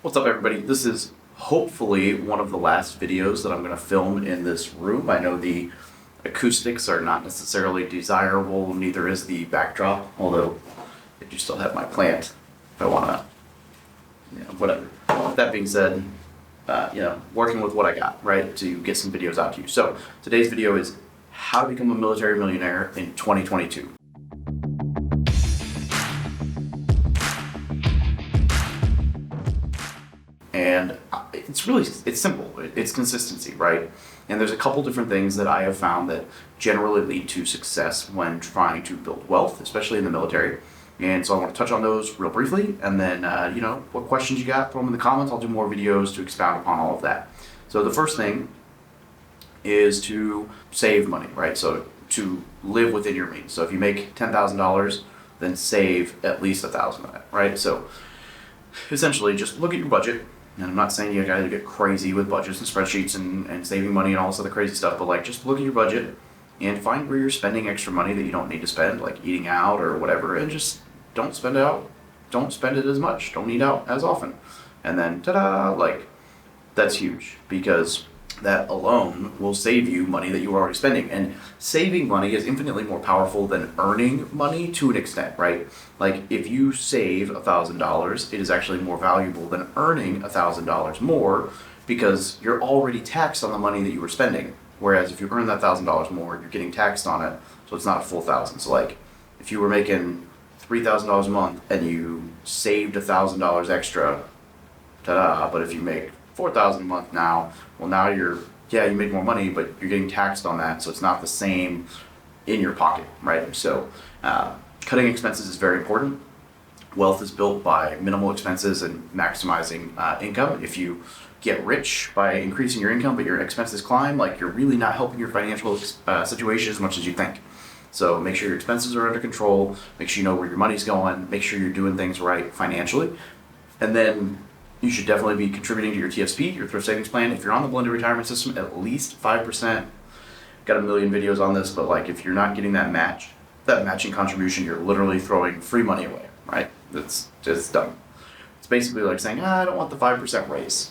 What's up, everybody? This is hopefully one of the last videos that I'm going to film in this room. I know the acoustics are not necessarily desirable, neither is the backdrop, although I do still have my plant if I want to, whatever. That being said, working with what I got, right, to get some videos out to you. So today's video is how to become a military millionaire in 2022. And it's simple. It's consistency, right? And there's a couple different things that I have found that generally lead to success when trying to build wealth, especially in the military. And so I want to touch on those real briefly, and then, what questions you got, throw them in the comments. I'll do more videos to expound upon all of that. So the first thing is to save money, right? So to live within your means. So if you make $10,000, then save at least $1,000 of that, right? So essentially just look at your budget. And I'm not saying you gotta get crazy with budgets and spreadsheets and saving money and all this other crazy stuff, but just look at your budget and find where you're spending extra money that you don't need to spend, like eating out or whatever, and just don't spend it as much, don't eat out as often. And then ta-da, that's huge, because that alone will save you money that you were already spending. And saving money is infinitely more powerful than earning money to an extent, right? Like if you save $1,000, it is actually more valuable than earning $1,000 more, because you're already taxed on the money that you were spending. Whereas if you earn that $1,000 more, you're getting taxed on it, so it's not a full $1,000. So if you were making $3,000 a month and you saved $1,000 extra, ta-da! But if you make $4,000 a month now, well, now you make more money, but you're getting taxed on that, so it's not the same in your pocket, right? So cutting expenses is very important. Wealth is built by minimal expenses and maximizing income. If you get rich by increasing your income, but your expenses climb, you're really not helping your financial situation as much as you think. So make sure your expenses are under control, make sure you know where your money's going, make sure you're doing things right financially, and then you should definitely be contributing to your TSP, your thrift savings plan. If you're on the blended retirement system, at least 5%. Got a million videos on this, but if you're not getting that matching contribution, you're literally throwing free money away, right? That's just dumb. It's basically like saying, I don't want the 5% raise.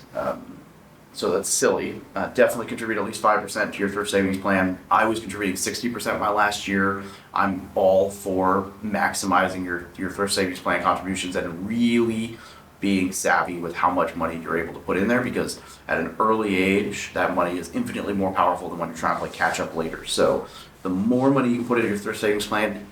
So that's silly. Definitely contribute at least 5% to your thrift savings plan. I was contributing 60% my last year. I'm all for maximizing your thrift savings plan contributions and really being savvy with how much money you're able to put in there, because at an early age, that money is infinitely more powerful than when you're trying to catch up later. So the more money you can put into your thrift savings plan,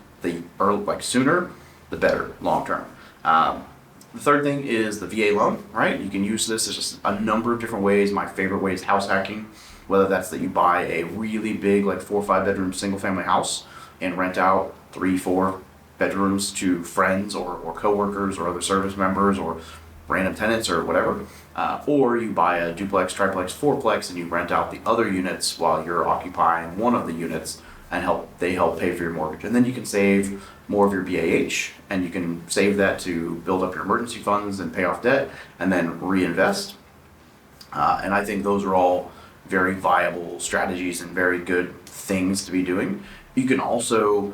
sooner, the better long term. The third thing is the VA loan, right? You can use this as just a number of different ways. My favorite way is house hacking, whether that's that you buy a really big 4 or 5 bedroom single family house and rent out 3, 4 bedrooms to friends or coworkers or other service members or random tenants or whatever, or you buy a duplex, triplex, fourplex, and you rent out the other units while you're occupying one of the units, and they help pay for your mortgage. And then you can save more of your BAH, and you can save that to build up your emergency funds and pay off debt, and then reinvest. And I think those are all very viable strategies and very good things to be doing. You can also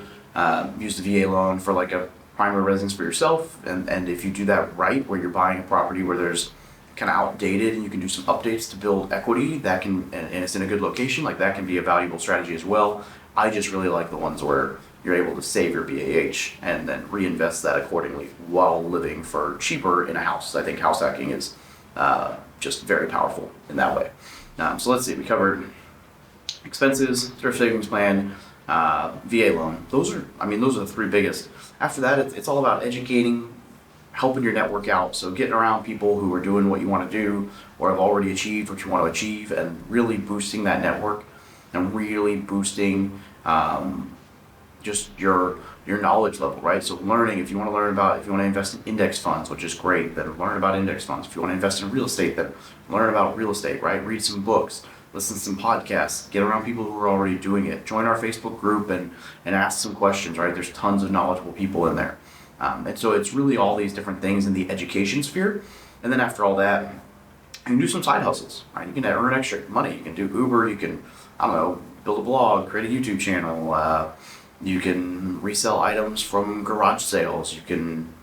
use the VA loan for a primary residence for yourself, and if you do that right, where you're buying a property where there's kind of outdated and you can do some updates to build equity, and it's in a good location, that can be a valuable strategy as well. I just really like the ones where you're able to save your BAH and then reinvest that accordingly while living for cheaper in a house. I think house hacking is just very powerful in that way. So let's see, we covered expenses, thrift savings plan, VA loan. Those are the 3 biggest. After that, it's all about educating, helping your network out. So getting around people who are doing what you want to do or have already achieved what you want to achieve, and really boosting that network and really boosting just your knowledge level, right? So learning, if you want to invest in index funds, which is great, then learn about index funds. If you want to invest in real estate, then learn about real estate, right? Read some books, listen to some podcasts, get around people who are already doing it, join our Facebook group and ask some questions, right? There's tons of knowledgeable people in there. And so it's really all these different things in the education sphere. And then after all that, you can do some side hustles, right? You can earn extra money. You can do Uber, you can, build a blog, create a YouTube channel, you can resell items from garage sales, you can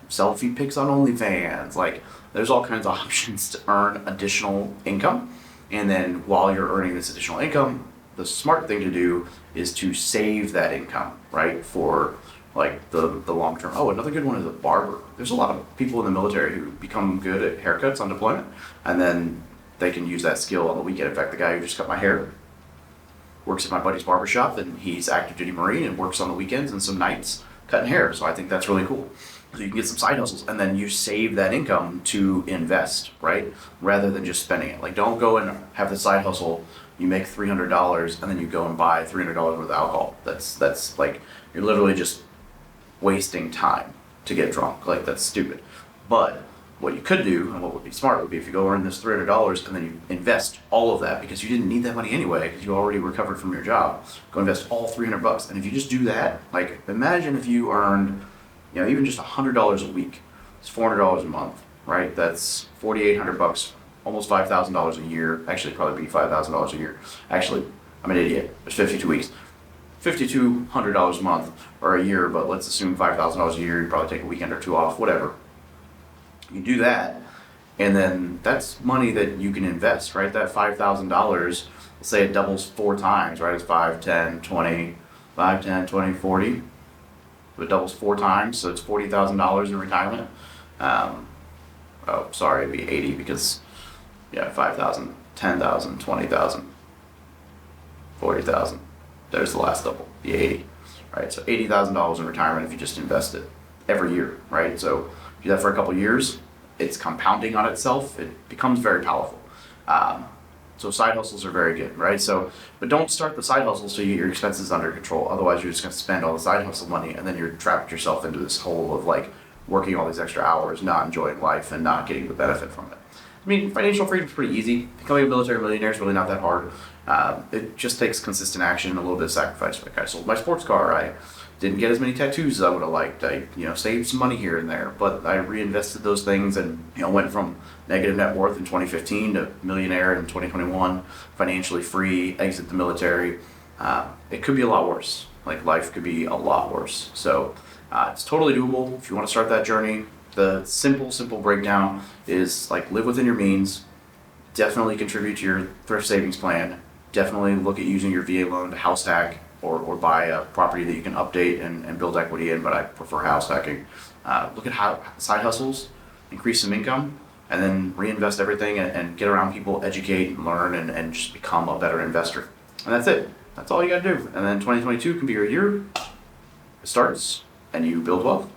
selfie pics on OnlyFans. Like, there's all kinds of options to earn additional income. And then while you're earning this additional income, the smart thing to do is to save that income, right? For like the long term. Oh, another good one is a barber. There's a lot of people in the military who become good at haircuts on deployment, and then they can use that skill on the weekend. In fact, the guy who just cut my hair works at my buddy's barber shop, and he's active duty Marine and works on the weekends and some nights cutting hair. So I think that's really cool. So you can get some side hustles, and then you save that income to invest, right? Rather than just spending it. Like, don't go and have the side hustle. You make $300 and then you go and buy $300 worth of alcohol. That's like, you're literally just wasting time to get drunk. Like, that's stupid. But what you could do, and what would be smart, would be if you go earn this $300 and then you invest all of that, because you didn't need that money anyway because you already recovered from your job. Go invest all $300, and if you just do that, like, imagine if you earned, even just $100 a week. It's $400 a month, right? That's $4,800, almost $5,000 a year. Actually, probably be $5,000 a year. Actually, I'm an idiot. There's 52 weeks. $5,200 a month or a year, but let's assume $5,000 a year. You probably take a weekend or two off, whatever. You do that, and then that's money that you can invest, right? That $5,000, let's say it doubles 4 times, right? It's 5, 10, 20, 5, 10, 20, 40. It doubles 4 times, so it's $40,000 in retirement. It'd be 80 because, 5,000, 10,000, 20,000, 40,000. There's the last double, the 80, right? So $80,000 in retirement if you just invest it every year, right? So do that for a couple of years, it's compounding on itself. It becomes very powerful. So side hustles are very good, right? So, but don't start the side hustles till you get your expenses under control. Otherwise, you're just going to spend all the side hustle money, and then you're trapped yourself into this hole of like working all these extra hours, not enjoying life, and not getting the benefit from it. I mean, financial freedom is pretty easy. Becoming a military millionaire is really not that hard. It just takes consistent action and a little bit of sacrifice. Like, I sold my sports car. I didn't get as many tattoos as I would have liked. I, saved some money here and there, but I reinvested those things and, went from negative net worth in 2015 to millionaire in 2021, financially free, exit the military. It could be a lot worse. Like, life could be a lot worse. So it's totally doable. If you want to start that journey, the simple breakdown is like, live within your means, definitely contribute to your thrift savings plan, definitely look at using your VA loan to house hack, or buy a property that you can update and build equity in, but I prefer house hacking. Look at how side hustles, increase some income, and then reinvest everything and get around people, educate, and learn, and just become a better investor. And that's it. That's all you gotta do. And then 2022 can be your year. It starts, and you build wealth.